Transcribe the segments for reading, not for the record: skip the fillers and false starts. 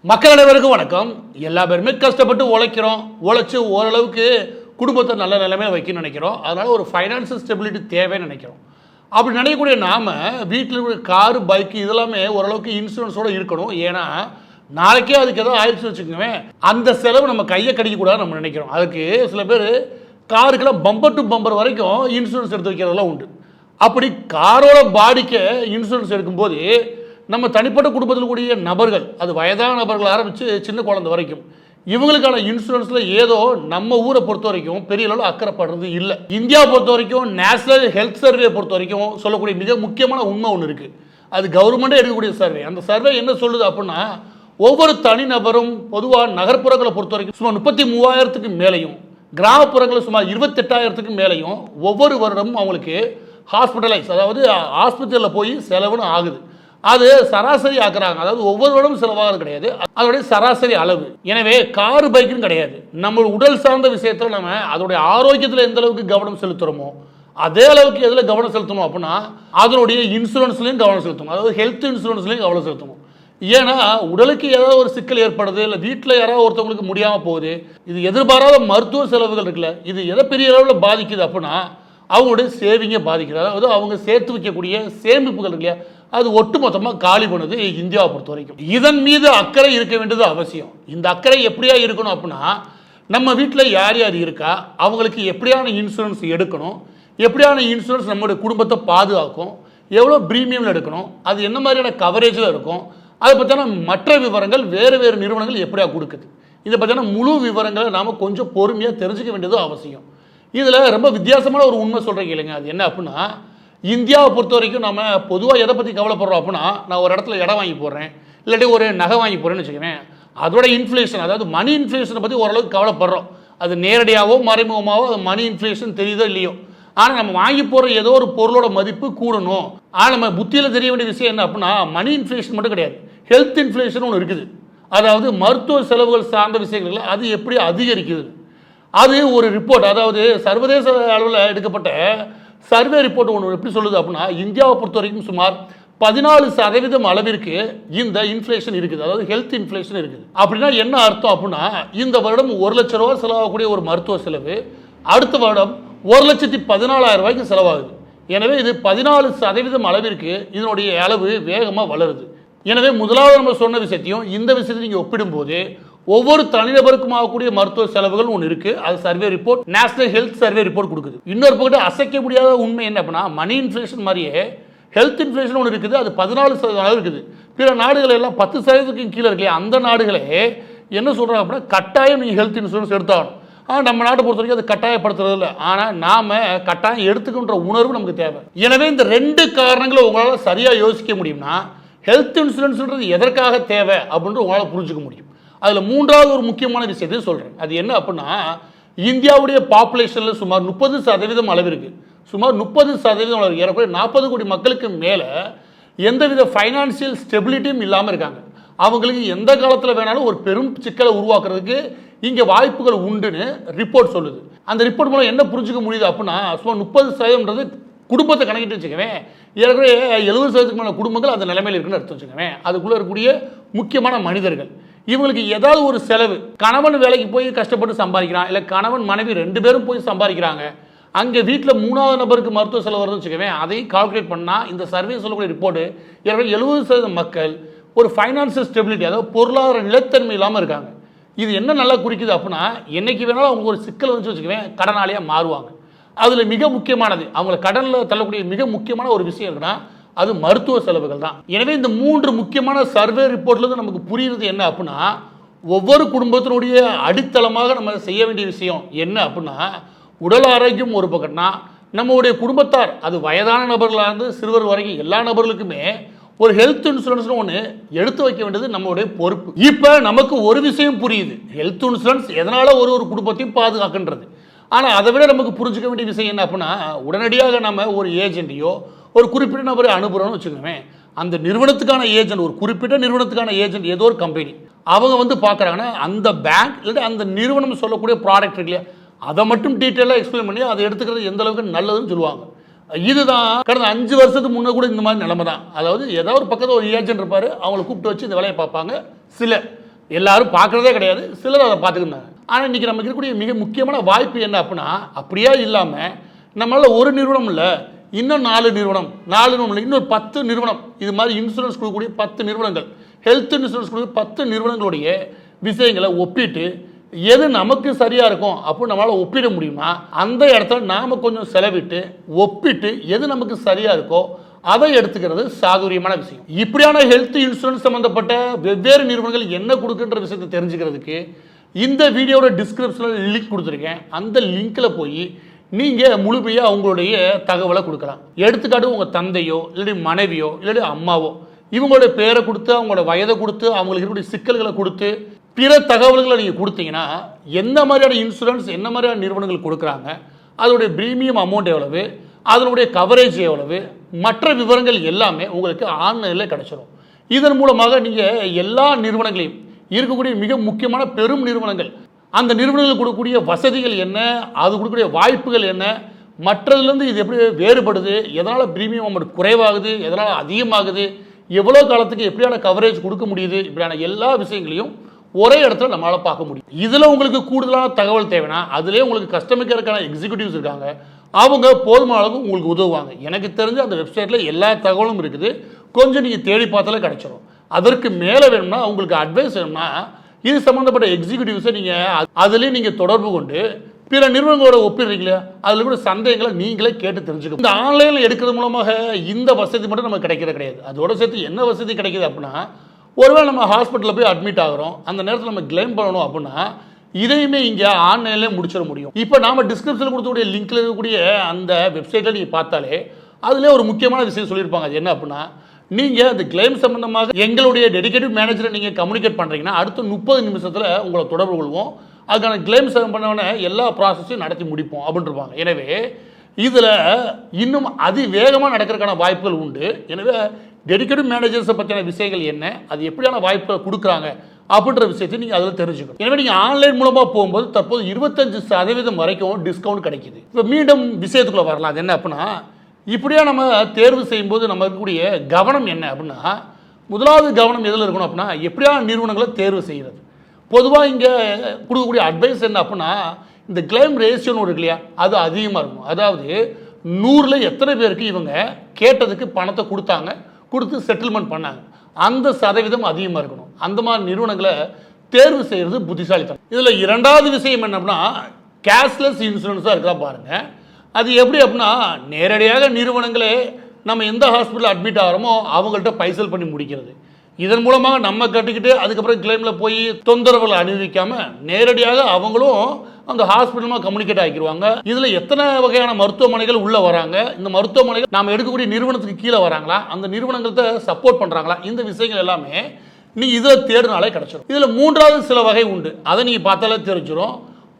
மக்கள் அனைவருக்கும் வணக்கம். எல்லா பேருமே கஷ்டப்பட்டு உழைக்கிறோம். உழைச்சி ஓரளவுக்கு குடும்பத்தை நல்ல நிலைமையில வைக்கணும்னு நினைக்கிறோம். அதனால் ஒரு ஃபைனான்சியல் ஸ்டெபிலிட்டி தேவைன்னு நினைக்கிறோம். அப்படி நினைக்கக்கூடிய நாம் வீட்டில் இருக்கிற காரு, பைக்கு இதெல்லாமே ஓரளவுக்கு இன்சூரன்ஸோடு இருக்கணும். ஏன்னா நாளைக்கே அதுக்கு ஏதோ ஆயிடுச்சு வச்சுக்கோங்க, அந்த செலவு நம்ம கையை கடிக்கக்கூடாது நம்ம நினைக்கிறோம். அதுக்கு சில பேர் காருக்கெல்லாம் பம்பர் டு பம்பர் வரைக்கும் இன்சூரன்ஸ் எடுத்து வைக்கிறதெல்லாம் உண்டு. அப்படி காரோட பாடிக்கு இன்சூரன்ஸ் எடுக்கும்போது நம்ம தனிப்பட்ட குடும்பத்தில் கூடிய நபர்கள், அது வயதான நபர்கள் ஆரம்பித்து சின்ன குழந்தை வரைக்கும், இவங்களுக்கான இன்சூரன்ஸில் ஏதோ நம்ம ஊரை பொறுத்த வரைக்கும் பெரிய அளவில் அக்கறைப்படுறது இல்லை. இந்தியா பொறுத்த வரைக்கும் நேஷனல் ஹெல்த் சர்வே பொறுத்த வரைக்கும் சொல்லக்கூடிய மிக முக்கியமான உண்மை ஒன்று இருக்குது. அது கவர்மெண்ட்டே எடுக்கக்கூடிய சர்வே. அந்த சர்வே என்ன சொல்லுது அப்படின்னா, ஒவ்வொரு தனிநபரும் பொதுவாக நகர்ப்புறங்களை பொறுத்த வரைக்கும் சுமார் 33,000க்கு மேலேயும், கிராமப்புறங்களில் சுமார் 28,000க்கு மேலேயும் ஒவ்வொரு வருடமும் அவங்களுக்கு ஹாஸ்பிட்டலைஸ், அதாவது ஆஸ்பத்திரியில் போய் செலவுன்னு ஆகுது. அது சராசரி ஆக்குறாங்க. அதாவது ஒவ்வொரு வருடமும் செலவாகிறது கிடையாது, அதோடைய சராசரி அளவு. எனவே காரு பைக்குன்னு கிடையாது, நம்ம உடல் சார்ந்த விஷயத்தில் நம்ம அதோடைய ஆரோக்கியத்தில் எந்த அளவுக்கு கவனம் செலுத்துகிறோமோ அதே அளவுக்கு எதில் கவனம் செலுத்தணும் அப்படின்னா அதனுடைய இன்சூரன்ஸ்லையும் கவனம் செலுத்தணும். அதாவது ஹெல்த் இன்சூரன்ஸ்லையும் கவனம் செலுத்தணும். ஏன்னா உடலுக்கு ஏதாவது ஒரு சிக்கல் ஏற்படுது, இல்லை வீட்டில் யாராவது ஒருத்தவங்களுக்கு முடியாமல் போகுது, இது எதிர்பாராத மருத்துவ செலவுகள் இருக்குல்ல, இது எதை பெரிய அளவில் பாதிக்குது அப்படின்னா அவங்களுடைய சேவிங்கை பாதிக்கிறது. அதாவது அவங்க சேர்த்து வைக்கக்கூடிய சேமிப்புகள் இருக்கு இல்லையா, அது ஒட்டுமொத்தமாக காலி பண்ணுது இந்தியாவை பொறுத்த வரைக்கும். இதன் மீது அக்கறை இருக்க வேண்டியது அவசியம். இந்த அக்கறை எப்படியா இருக்கணும் அப்படின்னா, நம்ம வீட்டில் யார் யார் இருக்கா, அவங்களுக்கு எப்படியான இன்சூரன்ஸ் எடுக்கணும், எப்படியான இன்சூரன்ஸ் நம்மளுடைய குடும்பத்தை பாதுகாக்கும், எவ்வளோ ப்ரீமியமில் எடுக்கணும், அது என்ன மாதிரியான கவரேஜில் இருக்கும், அதை பற்றின மற்ற விவரங்கள் வேறு வேறு நிறுவனங்கள் எப்படியா கொடுக்குது, இதை பற்றின முழு விவரங்களை நாம் கொஞ்சம் பொறுமையாக தெரிஞ்சுக்க வேண்டியதும் அவசியம். இதில் ரொம்ப வித்தியாசமான ஒரு உண்மை சொல்கிறீங்க இல்லைங்க, அது என்ன அப்படின்னா, இந்தியாவை பொறுத்த வரைக்கும் நம்ம பொதுவாக எதை பற்றி கவலைப்படுறோம் அப்படின்னா, நான் ஒரு இடத்துல இடம் வாங்கி போடுறேன், இல்லாட்டி ஒரு நகை வாங்கி போடுறேன்னு வச்சுக்கவேன், அதோட இன்ஃப்ளேஷன், அதாவது மணி இன்ஃப்ளேஷனை பற்றி ஓரளவுக்கு கவலைப்படுறோம். அது நேரடியாகவோ மறைமுகமாகவோ அது மணி இன்ஃப்ளேஷன் தெரியுதோ இல்லையோ, ஆனால் நம்ம வாங்கி போகிற ஏதோ ஒரு பொருளோட மதிப்பு கூடணும். ஆனால் நம்ம புத்தியில் தெரிய வேண்டிய விஷயம் என்ன அப்படின்னா, மணி இன்ஃப்ளேஷன் மட்டும் கிடையாது, ஹெல்த் இன்ஃப்ளேஷன் ஒன்று இருக்குது. அதாவது மருத்துவ செலவுகள் சார்ந்த விஷயங்கள் அது எப்படி அதிகரிக்குது. அது ஒரு ரிப்போர்ட், அதாவது சர்வதேச அளவில் எடுக்கப்பட்ட சர்வே ரிப்போர்ட் ஒன்று எப்படி சொல்லுது அப்படின்னா, இந்தியாவை பொறுத்த வரைக்கும் சுமார் 14% அளவிற்கு இந்த இன்ஃப்ளேஷன் இருக்குது, அதாவது ஹெல்த் இன்ஃப்ளேஷன் இருக்குது. அப்படின்னா என்ன அர்த்தம் அப்படின்னா, இந்த வருடம் 1 லட்ச ரூபா செலவாகக்கூடிய ஒரு மருத்துவ செலவு அடுத்த வருடம் 1,14,000 ரூபாய்க்கு செலவாகுது. எனவே இது 14% அளவிற்கு இதனுடைய அளவு வேகமாக வளருது. எனவே முதலாவது நம்ம சொன்ன விஷயத்தையும் இந்த விஷயத்தை நீங்கள் ஒப்பிடும்போது ஒவ்வொரு தனிநபருக்கும் ஆகக்கூடிய மருத்துவ செலவுகள் ஒன்று இருக்குது. அது survey report, national health survey report கொடுக்குது. இன்னொரு பக்கத்து அசைக்க முடியாத உண்மை என்ன அப்படின்னா, மணி இன்ஃப்ளேஷன் மாதிரியே ஹெல்த் இன்ஃப்ளேஷன் ஒன்று இருக்குது, அது 14% இருக்குது. பிற நாடுகள் எல்லாம் 10%க்கு கீழே இருக்கு. அந்த நாடுகளே என்ன சொல்கிறாங்க அப்படின்னா, கட்டாயம் நீங்கள் ஹெல்த் இன்சூரன்ஸ் எடுத்தாகணும். ஆனால் நம்ம நாட்டை பொறுத்த வரைக்கும் அது கட்டாயப்படுத்துறது இல்லை. ஆனால் நாம் கட்டாயம் எடுத்துக்கின்ற உணர்வு நமக்கு தேவை. எனவே இந்த 2 காரணங்களை உங்களால் சரியாக யோசிக்க முடியும்னா, ஹெல்த் இன்சூரன்ஸ்ன்றது எதற்காக தேவை அப்படின்ட்டு உங்களால் புரிஞ்சுக்க முடியும். அதில் 3வது ஒரு முக்கியமான விஷயத்தையும் சொல்கிறேன். அது என்ன அப்படின்னா, இந்தியாவுடைய பாப்புலேஷனில் சுமார் 30% அளவிற்கு, சுமார் 30% அளவு, ஏறக்குறைய 40 கோடி மக்களுக்கு மேலே எந்தவித ஃபைனான்சியல் ஸ்டெபிலிட்டியும் இல்லாமல் இருக்காங்க. அவங்களுக்கு எந்த காலத்தில் வேணாலும் ஒரு பெரும் சிக்கலை உருவாக்குறதுக்கு இங்கே வாய்ப்புகள் உண்டுன்னு ரிப்போர்ட் சொல்லுது. அந்த ரிப்போர்ட் மூலம் என்ன புரிஞ்சுக்க முடியுது அப்படின்னா, சுமார் 30%ன்றது குடும்பத்தை கணக்கிட்டு வச்சுக்கவேன், ஏற்கனவே 70%க்கு மேலே குடும்பங்கள் அந்த நிலைமையில் இருக்குன்னு எடுத்து வச்சுக்கவேன். அதுக்குள்ளே இருக்கக்கூடிய முக்கியமான மனிதர்கள், இவங்களுக்கு ஏதாவது ஒரு செலவு, கணவன் வேலைக்கு போய் கஷ்டப்பட்டு சம்பாதிக்கிறான், இல்லை கணவன் மனைவி 2 பேரும் போய் சம்பாதிக்கிறாங்க, அங்கே வீட்டில் 3வது நபருக்கு மருத்துவ செலவு வருதுன்னு வச்சுக்கவேன், அதையும் கால்குலேட் பண்ணால் இந்த சர்வே சொல்லக்கூடிய ரிப்போர்ட்டு ஏற்கனவே 70% மக்கள் ஒரு ஃபைனான்சியல் ஸ்டெபிலிட்டி, அதாவது பொருளாதார நிலைத்தன்மை இல்லாமல் இருக்காங்க. இது என்ன நல்லா குறிக்குது அப்படின்னா, என்னைக்கு வேணாலும் அவங்க ஒரு சிக்கல் வந்து வச்சுக்கவேன் கடனாளியாக மாறுவாங்க. அதில் மிக முக்கியமானது, அவங்கள கடனில் தள்ளக்கூடிய மிக முக்கியமான ஒரு விஷயம் இருக்குன்னா அது மருத்துவ செலவுகள் தான். எனவே இந்த 3 முக்கியமான சர்வே ரிப்போர்ட்லேருந்து நமக்கு புரியுறது என்ன அப்படின்னா, ஒவ்வொரு குடும்பத்தினுடைய அடித்தளமாக நம்ம செய்ய வேண்டிய விஷயம் என்ன அப்படின்னா, உடல் ஆரோக்கியம் ஒரு பக்கம்னா, நம்மளுடைய குடும்பத்தார், அது வயதான நபர்களாக இருந்து சிறுவர் வரைக்கும் எல்லா நபர்களுக்குமே ஒரு ஹெல்த் இன்சூரன்ஸ்னு ஒன்று எடுத்து வைக்க வேண்டியது நம்மளுடைய பொறுப்பு. இப்போ நமக்கு ஒரு விஷயம் புரியுது, ஹெல்த் இன்சூரன்ஸ் எதனால் ஒரு குடும்பத்தையும் பாதுகாக்கின்றது. ஆனால் அதை விட நமக்கு புரிஞ்சுக்க வேண்டிய விஷயம் என்ன அப்படின்னா, உடனடியாக நம்ம ஒரு ஏஜென்ட்டையோ ஒரு குறிப்பிட்ட நபரை அனுப்புகிறோன்னு வச்சுக்கோங்க, அந்த நிறுவனத்துக்கான ஏஜென்ட், ஒரு குறிப்பிட்ட நிறுவனத்துக்கான ஏஜென்ட், ஏதோ ஒரு கம்பெனி அவங்க வந்து பார்க்குறாங்கன்னா அந்த பேங்க் இல்லை அந்த நிறுவனம் சொல்லக்கூடிய ப்ராடக்ட் இருக்கு இல்லையா, அதை மட்டும் டீட்டெயிலாக எக்ஸ்பிளைன் பண்ணி அதை எடுத்துக்கிறது எந்த அளவுக்கு நல்லதுன்னு சொல்லுவாங்க. இதுதான் கடந்த 5 வருஷத்துக்கு முன்னே கூட இந்த மாதிரி நிலைமை தான். அதாவது ஏதாவது ஒரு பக்கத்தில் ஒரு ஏஜென்ட் இருப்பார், அவங்களை கூப்பிட்டு வச்சு இந்த வேலையை பார்ப்பாங்க. சில எல்லாரும் பார்க்குறதே கிடையாது, சிலர் அதை பார்த்துக்கிட்டாங்க. ஆனால் இன்றைக்கி நமக்கு இருக்கக்கூடிய மிக முக்கியமான வாய்ப்பு என்ன அப்படின்னா, அப்படியே இல்லாமல் நம்மளால் ஒரு நிறுவனம் இல்லை, இன்னும் 4 நிறுவனம் இல்லை, இன்னொரு 10 நிறுவனம், இது மாதிரி இன்சூரன்ஸ் கொடுக்கக்கூடிய 10 நிறுவனங்கள், ஹெல்த் இன்சூரன்ஸ் கொடுக்கக்கூடிய 10 நிறுவனங்களுடைய விஷயங்களை ஒப்பிட்டு எது நமக்கு சரியாக இருக்கும் அப்படின்னு நம்மளால் ஒப்பிட முடியுமா, அந்த இடத்துல நாம் கொஞ்சம் செலவிட்டு ஒப்பிட்டு எது நமக்கு சரியாக இருக்கோ அதை எடுத்துக்கிறது சாதுரியமான விஷயம். இப்படியான ஹெல்த் இன்சூரன்ஸ் சம்மந்தப்பட்ட வெவ்வேறு நிறுவனங்கள் என்ன கொடுக்குன்ற விஷயத்தை தெரிஞ்சுக்கிறதுக்கு இந்த வீடியோட டிஸ்கிரிப்ஷனில் லிங்க் கொடுத்துருக்கேன். அந்த லிங்க்கில் போய் நீங்கள் முழுமையாக அவங்களுடைய தகவலை கொடுக்கலாம். எடுத்துக்காட்டு உங்கள் தந்தையோ இல்லாட்டி மனைவியோ இல்லாட்டி அம்மாவோ இவங்களுடைய பேரை கொடுத்து அவங்களோட வயதை கொடுத்து அவங்களுக்கு இருக்கக்கூடிய சிக்கல்களை கொடுத்து பிற தகவல்களை நீங்கள் கொடுத்தீங்கன்னா என்ன மாதிரியான இன்சூரன்ஸ் என்ன மாதிரியான நிறுவனங்கள் கொடுக்குறாங்க, அதோடைய ப்ரீமியம் அமௌண்ட் எவ்வளவு, அதனுடைய கவரேஜ் எவ்வளவு, மற்ற விவரங்கள் எல்லாமே உங்களுக்கு ஆன்லைனில் கிடைச்சிடும். இதன் மூலமாக நீங்கள் எல்லா நிறுவனங்களையும் இருக்கக்கூடிய மிக முக்கியமான பெரும் நிறுவனங்கள் அந்த நிறுவனங்கள் கொடுக்கக்கூடிய வசதிகள் என்ன, அது கொடுக்கக்கூடிய வாய்ப்புகள் என்ன, மற்றதுலேருந்து இது எப்படி வேறுபடுது, எதனால் ப்ரீமியம் அமௌண்ட் குறைவாகுது, எதனால் அதிகமாகுது, எவ்வளோ காலத்துக்கு எப்படியான கவரேஜ் கொடுக்க முடியுது, இப்படியான எல்லா விஷயங்களையும் ஒரே இடத்துல நம்மளால் பார்க்க முடியும். இதில் உங்களுக்கு கூடுதலான தகவல் தேவைன்னா அதிலே உங்களுக்கு கஸ்டமர் கேருக்கான எக்ஸிக்யூட்டிவ்ஸ் இருக்காங்க, அவங்க போதுமான அளவுக்கு உங்களுக்கு உதவுவாங்க. எனக்கு தெரிஞ்ச அந்த வெப்சைட்டில் எல்லா தகவலும் இருக்குது, கொஞ்சம் நீங்கள் தேடி பார்த்தாலே கிடைச்சிடும். அதற்கு மேலே வேணும்னா உங்களுக்கு அட்வைஸ் வேணும்னா இது சம்மந்தப்பட்ட எக்ஸிக்யூட்டிவ்ஸை நீங்கள் அதுலேயும் நீங்கள் தொடர்பு கொண்டு பிற நிறுவனங்களோட ஒப்பிடுறீங்களா அதில் கூட சந்தேகங்களை நீங்களே கேட்டு தெரிஞ்சுக்கணும். இந்த ஆன்லைனில் எடுக்கிறது மூலமாக இந்த வசதி மட்டும் நமக்கு கிடைக்கிறது கிடையாது. அதோட சேர்த்து என்ன வசதி கிடைக்கிது அப்படின்னா, ஒருவேளை நம்ம ஹாஸ்பிட்டலில் போய் அட்மிட் ஆகிறோம், அந்த நேரத்தில் நம்ம கிளைம் பண்ணணும் அப்படின்னா இதையுமே இங்கே ஆன்லைன்லேயே முடிச்சிட முடியும். இப்போ நாம் டிஸ்கிரிப்ஷனில் கொடுக்கக்கூடிய லிங்க்கில் இருக்கக்கூடிய அந்த வெப்சைட்டில் நீங்கள் பார்த்தாலே அதிலே ஒரு முக்கியமான விஷயம் சொல்லியிருப்பாங்க. அது என்ன அப்படின்னா, நீங்கள் அந்த கிளைம் சம்பந்தமாக எங்களுடைய டெடிகேட்டிவ் மேனேஜரை நீங்கள் கம்யூனிகேட் பண்ணுறீங்கன்னா அடுத்த 30 நிமிஷத்தில் உங்களை தொடர்பு கொள்வோம், அதுக்கான கிளைம் பண்ணவன எல்லா ப்ராசஸையும் நடத்தி முடிப்போம் அப்படின்னு இருப்பாங்க. எனவே இதில் இன்னும் அதிவேகமாக நடக்கிறதுக்கான வாய்ப்புகள் உண்டு. எனவே டெடிகேட்டிவ் மேனேஜர்ஸை பற்றின விஷயங்கள் என்ன, அது எப்படியான வாய்ப்புகளை கொடுக்குறாங்க அப்படின்ற விஷயத்தை நீங்கள் அதில் தெரிஞ்சுக்கணும். எனவே நீங்கள் ஆன்லைன் மூலமாக போகும்போது தற்போது 25% வரைக்கும் டிஸ்கவுண்ட் கிடைக்கிது. இப்போ மீண்டும் விஷயத்துக்குள்ளே வரலாம். அது என்ன அப்படின்னா, இப்படியா நம்ம தேர்வு செய்யும்போது நம்ம இருக்கக்கூடிய கவனம் என்ன அப்படின்னா, முதலாவது கவனம் எதில் இருக்கணும் அப்படின்னா, எப்படியான நிறுவனங்களை தேர்வு செய்கிறது. பொதுவாக இங்கே கொடுக்கக்கூடிய அட்வைஸ் என்ன அப்படின்னா, இந்த கிளைம் ரேஷியோன்னு இருக்கு இல்லையா, அது அதிகமாக இருக்கும். அதாவது 100ல் எத்தனை பேருக்கு இவங்க கேட்டதுக்கு பணத்தை கொடுத்து செட்டில்மெண்ட் பண்ணாங்க, அந்த சதவீதம் அதிகமாக இருக்கணும். அந்த மாதிரி நிறுவனங்களை தேர்வு செய்கிறது புத்திசாலித்தனம். இதில் இரண்டாவது விஷயம் என்ன அப்படின்னா, கேஷ்லெஸ் இன்சூரன்ஸாக இருக்கா பாருங்கள். அது எப்படி அப்படின்னா, நேரடியாக நிறுவனங்களே நம்ம எந்த ஹாஸ்பிட்டலில் அட்மிட் ஆகிறோமோ அவங்கள்ட்ட பைசல் பண்ணி முடிக்கிறது. இதன் மூலமாக நம்ம கட்டிக்கிட்டு அதுக்கப்புறம் கிளைமில் போய் தொந்தரவுகளை அனுபவிக்காமல் நேரடியாக அவங்களும் அந்த ஹாஸ்பிட்டலுமாக கம்யூனிகேட் ஆகிடுவாங்க. இதில் எத்தனை வகையான மருத்துவமனைகள் உள்ளே வராங்க, இந்த மருத்துவமனைகள் நாம் எடுக்கக்கூடிய நிறுவனத்துக்கு கீழே வராங்களா, அந்த நிறுவனங்கள்ட்ட சப்போர்ட் பண்ணுறாங்களா, இந்த விஷயங்கள் எல்லாமே நீங்கள் இதில் தேடினாலே கிடச்சிடும். இதில் மூன்றாவது சில வகை உண்டு, அதை நீங்கள் பார்த்தாலே தெரிஞ்சிடும்.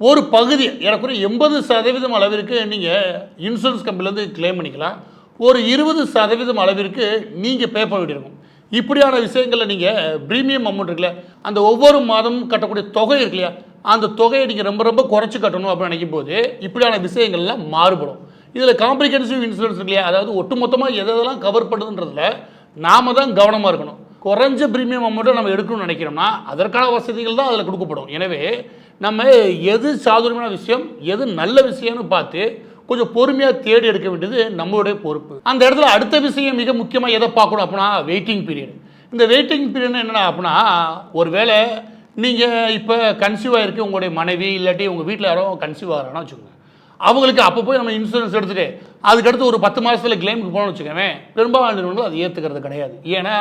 ஒரு பகுதி ஏறக்குறைய 80% அளவிற்கு நீங்கள் இன்சூரன்ஸ் கம்பெனிலேருந்து கிளைம் பண்ணிக்கலாம், ஒரு 20% அளவிற்கு நீங்கள் பே பண்ண வேண்டியிருக்கும். இப்படியான விஷயங்களில் நீங்கள் ப்ரீமியம் அமௌண்ட் இருக்குல்ல, அந்த ஒவ்வொரு மாதமும் கட்டக்கூடிய தொகை இருக்கு இல்லையா, அந்த தொகையை நீங்கள் ரொம்ப குறைச்சி கட்டணும் அப்படின்னு நினைக்கும் போது இப்படியான விஷயங்கள்லாம் மாறுபடும். இதில் காம்ப்ரிஹென்சிவ் இன்சூரன்ஸ் இருக்கு இல்லையா, அதாவது ஒட்டுமொத்தமாக எதெல்லாம் கவர் பண்ணுதுன்றதுல நாம தான் கவனமாக இருக்கணும். குறைஞ்ச ப்ரீமியம் அமௌண்ட்டை நம்ம எடுக்கணும்னு நினைக்கிறோம்னா அதற்கான வசதிகள் தான் அதில் கொடுக்கப்படும். எனவே நம்ம எது சாதுரியமான விஷயம் எது நல்ல விஷயம்னு பார்த்து கொஞ்சம் பொறுமையாக தேடி எடுக்க வேண்டியது நம்மளுடைய பொறுப்பு. அந்த இடத்துல அடுத்த விஷயம் மிக முக்கியமாக எதை பார்க்கணும் அப்படின்னா, வெயிட்டிங் பீரியட். இந்த வெயிட்டிங் பீரியட் என்னென்னா அப்படின்னா, ஒருவேளை நீங்கள் இப்போ கன்சீவ் ஆகிருக்கு, உங்களுடைய மனைவி இல்லாட்டி உங்கள் வீட்டில் யாரோ கன்சீவ் ஆகிறான்னு வச்சுக்கோங்க, அவங்களுக்கு அப்போ போய் நம்ம இன்சூரன்ஸ் எடுத்துகிட்டு அதுக்கடுத்து ஒரு 10 மாதத்தில் கிளைமுக்கு போகணும்னு வச்சுக்கோங்க, பெரும்பாலான நிறுவனங்கள் அது ஏற்றுக்கிறது கிடையாது. ஏன்னா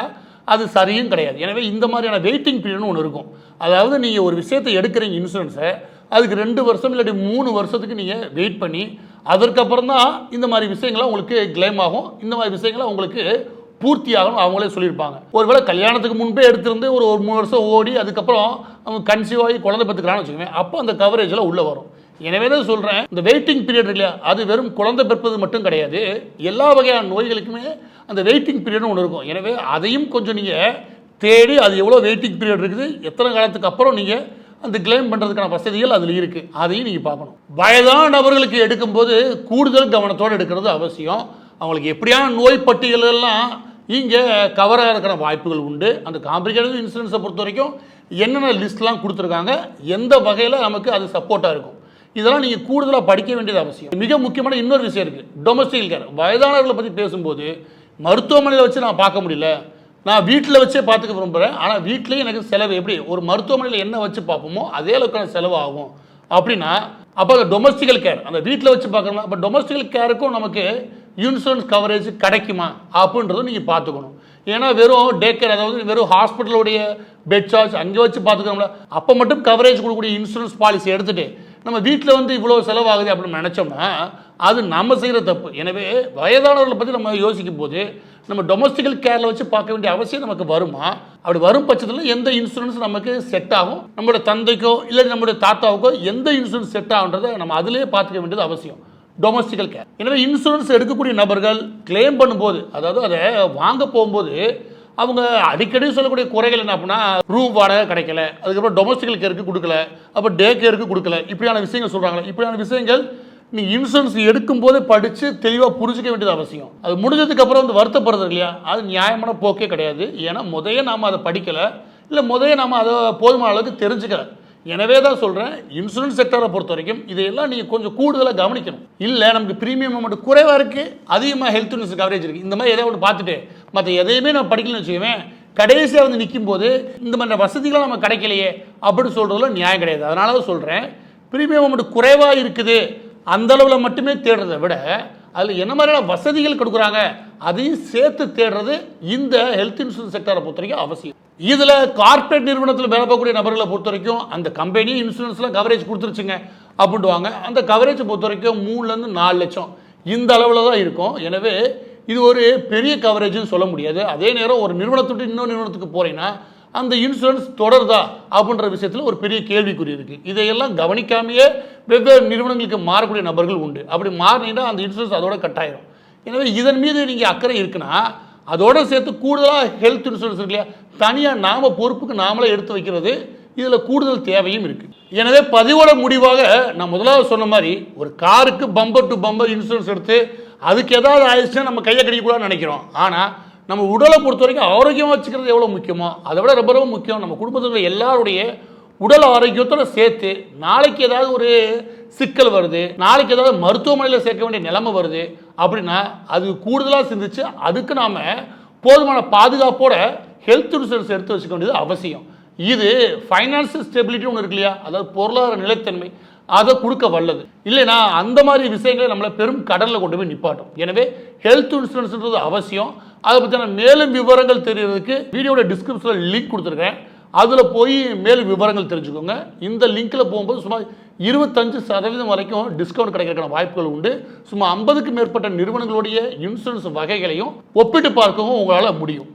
அது சரியும் கிடையாது. எனவே இந்த மாதிரியான வெயிட்டிங் பீரியட்னு ஒன்று இருக்கும். அதாவது நீங்கள் ஒரு விஷயத்தை எடுக்கிறீங்க இன்சூரன்ஸை, அதுக்கு 2 வருஷம் இல்லாட்டி 3 வருஷத்துக்கு நீங்கள் வெயிட் பண்ணி அதற்கப்புறம் தான் இந்த மாதிரி விஷயங்கள்லாம் உங்களுக்கு கிளைம் ஆகும், இந்த மாதிரி விஷயங்கள்லாம் உங்களுக்கு பூர்த்தி ஆகணும் அவங்களே சொல்லியிருப்பாங்க. ஒருவேளை கல்யாணத்துக்கு முன்பே எடுத்திருந்து ஒரு 3 வருஷம் ஓடி அதுக்கப்புறம் அவங்க கன்சீவ் ஆகி குழந்தை பெற்றுக்கிறான்னு வச்சுக்கோங்க, அப்போ அந்த கவரேஜில் உள்ளே வரும். எனவே தான் சொல்கிறேன், இந்த வெயிட்டிங் பீரியட் இல்லையா, அது வெறும் குழந்தை பெற்பது மட்டும் கிடையாது, எல்லா வகையான நோய்களுக்குமே அந்த வெயிட்டிங் பீரியட்னு ஒன்று இருக்கும். எனவே அதையும் கொஞ்சம் நீங்கள் தேடி அது எவ்வளோ வெயிட்டிங் பீரியட் இருக்குது, எத்தனை காலத்துக்கு அப்புறம் நீங்கள் அந்த கிளைம் பண்ணுறதுக்கான வசதிகள் அதில் இருக்குது, அதையும் நீங்கள் பார்க்கணும். வயதான நபர்களுக்கு எடுக்கும்போது கூடுதல் கவனத்தோடு எடுக்கிறது அவசியம். அவங்களுக்கு எப்படியான நோய் பட்டியலெல்லாம் இங்கே கவராக இருக்கிற வாய்ப்புகள் உண்டு. அந்த காம்ப்ரிஹென்சிவ் இன்சூரன்ஸை பொறுத்த வரைக்கும் என்னென்ன லிஸ்ட்லாம் கொடுத்துருக்காங்க, எந்த வகையில் நமக்கு அது சப்போர்ட்டாக இருக்கும், இதெல்லாம் நீங்கள் கூடுதலாக படிக்க வேண்டியது அவசியம். மிக முக்கியமான இன்னொரு விஷயம் இருக்குது, டொமஸ்டிக் கேர். வயதானவர்களை பற்றி பேசும்போது மருத்துவமனையில் வச்சு நான் பார்க்க முடியல, நான் வீட்டில் வச்சே பார்த்துக்க விரும்புகிறேன், ஆனால் வீட்லேயும் எனக்கு செலவு எப்படி ஒரு மருத்துவமனையில் என்ன வச்சு பார்ப்போமோ அதே அளவுக்கான செலவு ஆகும் அப்படின்னா, அப்போ அந்த டொமஸ்டிக்கல் கேர் அந்த வீட்டில் வச்சு பார்க்கணுமா, அப்போ டொமஸ்டிக்கல் கேருக்கும் நமக்கு இன்சூரன்ஸ் கவரேஜ் கிடைக்குமா அப்படின்றதும் நீங்கள் பார்த்துக்கணும். ஏன்னா வெறும் டே கேர், அதாவது வெறும் ஹாஸ்பிட்டலுடைய பெட் சார்ஜ் அங்கே வச்சு பார்த்துக்கணும்ல, அப்போ மட்டும் கவரேஜ் கொடுக்கக்கூடிய இன்சூரன்ஸ் பாலிசி எடுத்துகிட்டு நம்ம வீட்டில் வந்து இவ்வளோ செலவாகுது அப்படின்னு நினச்சோம்னா அது நம்ம செய்கிற தப்பு. எனவே வயதானவர்களை பற்றி நம்ம யோசிக்கும் போது நம்ம டொமஸ்டிக்கல் கேரில் வச்சு பார்க்க வேண்டிய அவசியம் நமக்கு வருமா, அப்படி வரும் பட்சத்தில் எந்த இன்சூரன்ஸ் நமக்கு செட் ஆகும், நம்மளோட தந்தைக்கோ இல்லை நம்மளுடைய தாத்தாவுக்கோ எந்த இன்சூரன்ஸ் செட் ஆகுன்றதை நம்ம அதிலேயே பார்த்துக்க வேண்டியது அவசியம், டொமஸ்டிக்கல் கேர். எனவே இன்சூரன்ஸ் எடுக்கக்கூடிய நபர்கள் கிளைம் பண்ணும்போது, அதாவது அதை வாங்க போகும்போது அவங்க அடிக்கடி சொல்லக்கூடிய குறைகள் என்ன அப்படின்னா, ரூம் வாடகை கிடைக்கல, அதுக்கப்புறம் டொமஸ்டிக்கல் கேருக்கு கொடுக்கல, அப்போ டே கேருக்கு கொடுக்கல, இப்படியான விஷயங்கள் சொல்கிறாங்களே. இப்படியான விஷயங்கள் நீங்கள் இன்சூரன்ஸ் எடுக்கும் போதே படித்து தெளிவாக புரிஞ்சிக்க வேண்டியது அவசியம். அது முடிஞ்சதுக்கப்புறம் வந்து வருத்தப்படுறது இல்லையா, அது நியாயமான போக்கே கிடையாது. ஏன்னா முதைய நாம் அதை படிக்கலை, இல்லை முதைய நாம் அதை போதுமான அளவுக்கு தெரிஞ்சுக்கல. எனவே தான் சொல்கிறேன், இன்சூரன்ஸ் செக்டரை பொறுத்த வரைக்கும் இதையெல்லாம் நீங்கள் கொஞ்சம் கூடுதலாக கவனிக்கணும். இல்லை நமக்கு ப்ரீமியம் அமௌண்ட் குறைவாக இருக்குது, அதிகமாக ஹெல்த் இன்சூரன்ஸ் கவரேஜ் இருக்குது, இந்த மாதிரி எதாவது ஒன்று பார்த்துட்டு மற்ற எதையுமே நம்ம படிக்கலன்னு வச்சுக்குவேன், கடைசியாக வந்து நிற்கும் போது இந்த மாதிரி வசதிகளாக நம்ம கிடைக்கலையே அப்படின்னு சொல்கிறதுல நியாயம் கிடையாது. அதனால தான் சொல்கிறேன், ப்ரீமியம் அமௌண்ட் குறைவாக இருக்குது அந்த அளவில் மட்டுமே தேடுறதை விட அதில் என்ன மாதிரியான வசதிகள் கொடுக்குறாங்க அதையும் சேர்த்து தேடுறது இந்த ஹெல்த் இன்சூரன்ஸ் செக்டரை பொறுத்த வரைக்கும் அவசியம். இதில் கார்பரேட் நிறுவனத்தில் வேலை பார்க்கக்கூடிய நபர்களை பொறுத்த வரைக்கும் அந்த கம்பெனி இன்சூரன்ஸ்லாம் கவரேஜ் கொடுத்துருச்சுங்க அப்படின்ட்டுவாங்க. அந்த கவரேஜை பொறுத்த வரைக்கும் 3 to 4 லட்சம் இந்த அளவில் தான் இருக்கும். எனவே இது ஒரு பெரிய கவரேஜ்னு சொல்ல முடியாது. அதே நேரம் ஒரு நிறுவனத்துக்கு இன்னொரு நிறுவனத்துக்கு போகிறீங்கன்னா அந்த இன்சூரன்ஸ் தொடருதா அப்படின்ற விஷயத்தில் ஒரு பெரிய கேள்விக்குறி இருக்குது. இதையெல்லாம் கவனிக்காமையே வெவ்வேறு நிறுவனங்களுக்கு மாறக்கூடிய நபர்கள் உண்டு. அப்படி மாறினீங்கன்னா அந்த இன்சூரன்ஸ் அதோட கட்டாயிரும். எனவே இதன் மீது நீங்கள் அக்கறை இருக்குன்னா அதோட சேர்த்து கூடுதலாக ஹெல்த் இன்சூரன்ஸ் இருக்கு இல்லையா, தனியாக நாம பொறுப்புக்கு நாமளே எடுத்து வைக்கிறது இதில் கூடுதல் தேவையும் இருக்குது. எனவே பதிவோட முடிவாக நான் முதலாவது சொன்ன மாதிரி ஒரு காருக்கு பம்பர் டு பம்பர் இன்சூரன்ஸ் எடுத்து அதுக்கு ஏதாவது ஆயிடுச்சுன்னா நம்ம கையை கடிக்கக்கூடாதுன்னு நினைக்கிறோம். ஆனால் நம்ம உடலை பொறுத்த வரைக்கும் ஆரோக்கியமாக வச்சுக்கிறது எவ்வளோ முக்கியமோ அதை விட ரொம்ப ரொம்ப முக்கியம் நம்ம குடும்பத்தில் எல்லாருடைய உடல் ஆரோக்கியத்தோடு சேர்த்து நாளைக்கு ஏதாவது ஒரு சிக்கல் வருது, நாளைக்கு ஏதாவது மருத்துவமனையில் சேர்க்க வேண்டிய நிலைமை வருது அப்படின்னா அது கூடுதலாக சிந்திச்சு அதுக்கு நாம் போதுமான பாதுகாப்போட ஹெல்த் இன்சூரன்ஸ் எடுத்து வச்சுக்க வேண்டியது அவசியம். இது ஃபைனான்சியல் ஸ்டெபிலிட்டி ஒன்று இருக்கு இல்லையா, அதாவது பொருளாதார நிலைத்தன்மை அதை கொடுக்க வல்லது. இல்லைனா அந்த மாதிரி விஷயங்களை நம்மளை பெரும் கடலில் கொண்டு போய் நிப்பாட்டும். எனவே ஹெல்த் இன்சூரன்ஸ்ன்றது அவசியம். அதை பற்றின மேலும் விவரங்கள் தெரியறதுக்கு வீடியோட டிஸ்கிரிப்ஷனில் லிங்க் கொடுத்துருக்கேன், அதில் போய் மேலும் விவரங்கள் தெரிஞ்சுக்கோங்க. இந்த லிங்க்கில் போகும்போது சுமார் 25% வரைக்கும் டிஸ்கவுண்ட் கிடைக்கிறதுக்கான வாய்ப்புகள் உண்டு. சுமார் 50க்கும் மேற்பட்ட நிறுவனங்களுடைய இன்சூரன்ஸ் வகைகளையும் ஒப்பிட்டு பார்க்கவும் உங்களால் முடியும்.